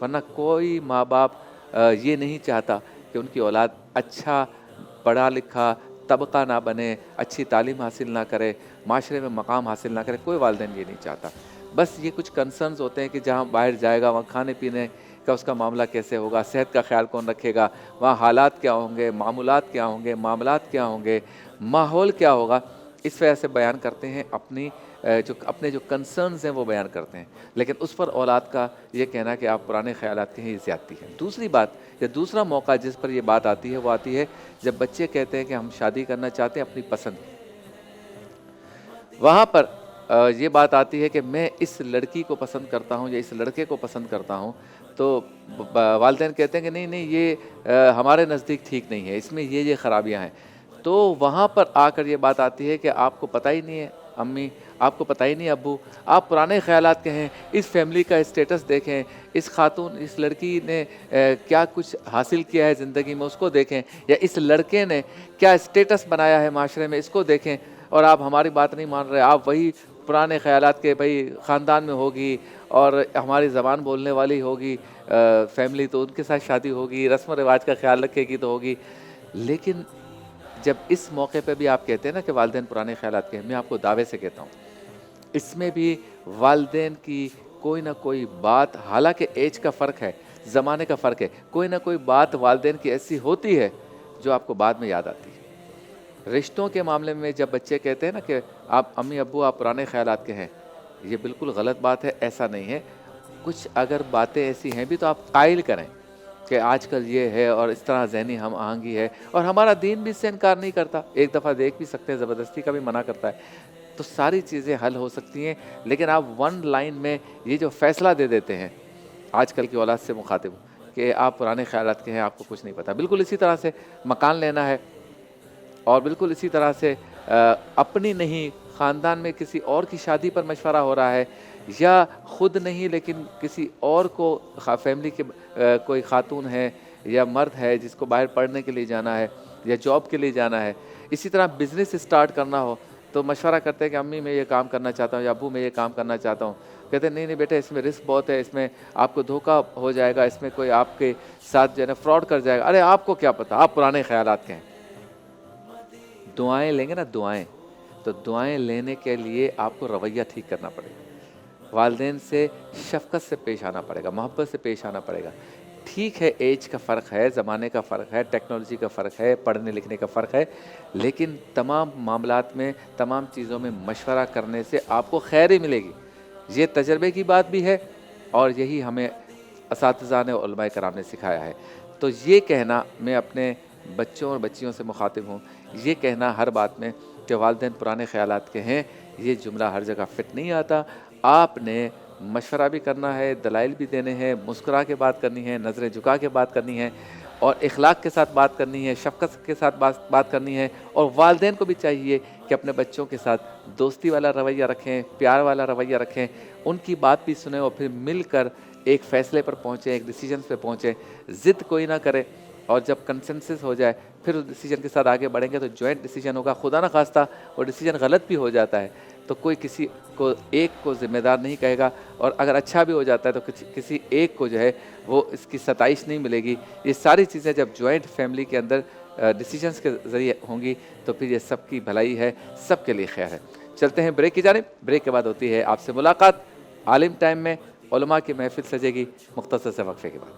ورنہ کوئی ماں باپ یہ نہیں چاہتا کہ ان کی اولاد اچھا پڑھا لکھا طبقہ نہ بنے، اچھی تعلیم حاصل نہ کرے، معاشرے میں مقام حاصل نہ کرے، کوئی والدین یہ نہیں چاہتا۔ بس یہ کچھ کنسرنز ہوتے ہیں کہ جہاں باہر جائے گا وہاں کھانے پینے کا اس کا معاملہ کیسے ہوگا، صحت کا خیال کون رکھے گا، وہاں حالات کیا ہوں گے، معمولات کیا ہوں گے، معاملات کیا ہوں گے، ماحول کیا ہوگا، اس وجہ سے بیان کرتے ہیں اپنے جو کنسرنز ہیں وہ بیان کرتے ہیں، لیکن اس پر اولاد کا یہ کہنا کہ آپ پرانے خیالات کے ہیں، یہ زیادتی ہے۔ دوسری بات یا دوسرا موقع جس پر یہ بات آتی ہے وہ آتی ہے جب بچے کہتے ہیں کہ ہم شادی کرنا چاہتے ہیں اپنی پسند کی۔ وہاں پر یہ بات آتی ہے کہ میں اس لڑکی کو پسند کرتا ہوں یا اس لڑکے کو پسند کرتا ہوں، تو والدین کہتے ہیں کہ نہیں نہیں یہ ہمارے نزدیک ٹھیک نہیں ہے، اس میں یہ خرابیاں ہیں۔ تو وہاں پر آ کر یہ بات آتی ہے کہ آپ کو پتہ ہی نہیں ہے امی، آپ کو پتہ ہی نہیں ابو، آپ پرانے خیالات کے ہیں، اس فیملی کا اسٹیٹس دیکھیں، اس خاتون اس لڑکی نے کیا کچھ حاصل کیا ہے زندگی میں اس کو دیکھیں، یا اس لڑکے نے کیا اسٹیٹس بنایا ہے معاشرے میں اس کو دیکھیں، اور آپ ہماری بات نہیں مان رہے، آپ وہی پرانے خیالات کے بھائی خاندان میں ہوگی اور ہماری زبان بولنے والی ہوگی فیملی تو ان کے ساتھ شادی ہوگی، رسم و رواج کا خیال رکھے گی تو ہوگی۔ لیکن جب اس موقع پہ بھی آپ کہتے ہیں نا کہ والدین پرانے خیالات کے ہیں، میں آپ کو دعوے سے کہتا ہوں اس میں بھی والدین کی کوئی نہ کوئی بات، حالانکہ ایج کا فرق ہے، زمانے کا فرق ہے، کوئی نہ کوئی بات والدین کی ایسی ہوتی ہے جو آپ کو بعد میں یاد آتی ہے۔ رشتوں کے معاملے میں جب بچے کہتے ہیں نا کہ آپ امی ابو آپ پرانے خیالات کے ہیں، یہ بالکل غلط بات ہے، ایسا نہیں ہے۔ کچھ اگر باتیں ایسی ہیں بھی تو آپ قائل کریں کہ آج کل یہ ہے اور اس طرح ذہنی ہم آہنگی ہے، اور ہمارا دین بھی اس سے انکار نہیں کرتا، ایک دفعہ دیکھ بھی سکتے ہیں، زبردستی کا بھی منع کرتا ہے، تو ساری چیزیں حل ہو سکتی ہیں۔ لیکن آپ ون لائن میں یہ جو فیصلہ دے دیتے ہیں آج کل کی اولاد سے مخاطب کہ آپ پرانے خیالات کے ہیں، آپ کو کچھ نہیں پتہ، بالکل اسی طرح سے مکان لینا ہے اور بالکل اسی طرح سے اپنی نہیں خاندان میں کسی اور کی شادی پر مشورہ ہو رہا ہے، یا خود نہیں لیکن کسی اور کو فیملی کے کوئی خاتون ہے یا مرد ہے جس کو باہر پڑھنے کے لیے جانا ہے یا جاب کے لیے جانا ہے، اسی طرح بزنس اسٹارٹ کرنا ہو تو مشورہ کرتے ہیں کہ امی میں یہ کام کرنا چاہتا ہوں یا ابو میں یہ کام کرنا چاہتا ہوں، کہتے ہیں نہیں نہیں بیٹے اس میں رسک بہت ہے، اس میں آپ کو دھوکہ ہو جائے گا، اس میں کوئی آپ کے ساتھ جو ہے نا فراڈ کر جائے گا۔ ارے آپ کو کیا پتہ، آپ پرانے خیالات کے ہیں۔ دعائیں لیں گے نا دعائیں، تو دعائیں لینے کے لیے آپ کو رویہ ٹھیک کرنا پڑے گا، والدین سے شفقت سے پیش آنا پڑے گا، محبت سے پیش آنا پڑے گا۔ ٹھیک ہے ایج کا فرق ہے، زمانے کا فرق ہے، ٹیکنالوجی کا فرق ہے، پڑھنے لکھنے کا فرق ہے، لیکن تمام معاملات میں تمام چیزوں میں مشورہ کرنے سے آپ کو خیر ہی ملے گی۔ یہ تجربے کی بات بھی ہے اور یہی ہمیں اساتذہ نے علماء کرام نے سکھایا ہے۔ تو یہ کہنا، میں اپنے بچوں اور بچیوں سے مخاطب ہوں، یہ کہنا ہر بات میں کہ والدین پرانے خیالات کے ہیں، یہ جملہ ہر جگہ فٹ نہیں آتا۔ آپ نے مشورہ بھی کرنا ہے، دلائل بھی دینے ہیں، مسکرا کے بات کرنی ہے، نظریں جھکا کے بات کرنی ہے، اور اخلاق کے ساتھ بات کرنی ہے، شفقت کے ساتھ بات کرنی ہے، اور والدین کو بھی چاہیے کہ اپنے بچوں کے ساتھ دوستی والا رویہ رکھیں، پیار والا رویہ رکھیں، ان کی بات بھی سنیں اور پھر مل کر ایک فیصلے پر پہنچیں، ایک ڈیسیجن پہ پہنچیں، ضد کوئی نہ کرے، اور جب کنسنسس ہو جائے پھر اس ڈیسیجن کے ساتھ آگے بڑھیں گے تو جوائنٹ ڈیسیجن ہوگا۔ خدا نہ خواستہ وہ ڈیسیجن غلط بھی ہو جاتا ہے تو کوئی کسی کو ایک کو ذمہ دار نہیں کہے گا، اور اگر اچھا بھی ہو جاتا ہے تو کسی ایک کو جو ہے وہ اس کی ستائش نہیں ملے گی۔ یہ ساری چیزیں جب جوائنٹ فیملی کے اندر ڈیسیجنز کے ذریعے ہوں گی تو پھر یہ سب کی بھلائی ہے، سب کے لیے خیر ہے۔ چلتے ہیں بریک کی جانب، بریک کے بعد ہوتی ہے آپ سے ملاقات عالم ٹائم میں، علماء کی محفل سجے گی مختصر سے وقفے کے بعد۔